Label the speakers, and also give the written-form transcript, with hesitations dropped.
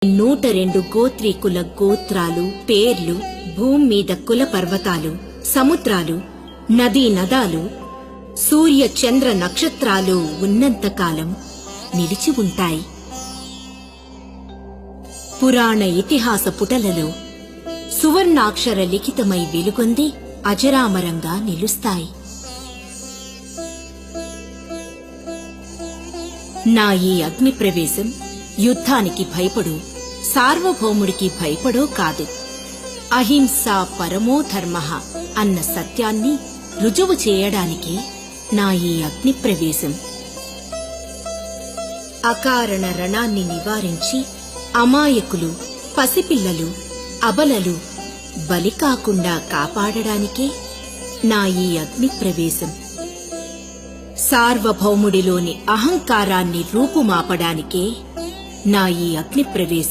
Speaker 1: 102 గోత్రీకుల గోత్రాలు, పేర్లు, భూమి మీద కుల పర్వతాలు, సముద్రాలు, నదీ నదాలు, సూర్య చంద్ర నక్షత్రాలు ఉన్నంతకాలం నిలిచి ఉంటాయి. పురాణ ఇతిహాస పుటలలో సువర్ణాక్షర లిఖితమై వెలుగొంది అజరామరంగా నిలుస్తాయి. నా ఈ అగ్ని ప్రవేశం యుద్ధానికి భయపడో, సార్వభౌముడికి భయపడో కాదు, అహింసా పరమో ధర్మః అన్న సత్యాన్ని రుజువు చేయడానికి నా ఈ అగ్ని ప్రవేశం. అకారణ రణాన్ని నివారించి అమాయకులు, పసిపిల్లలు, అబలలు బలి కాకుండా కాపాడడానికే నా ఈ అగ్ని ప్రవేశం. సార్వభౌముడిలోని అహంకారాన్ని రూపుమాపడానికే నా ఈ అగ్ని ప్రవేశం.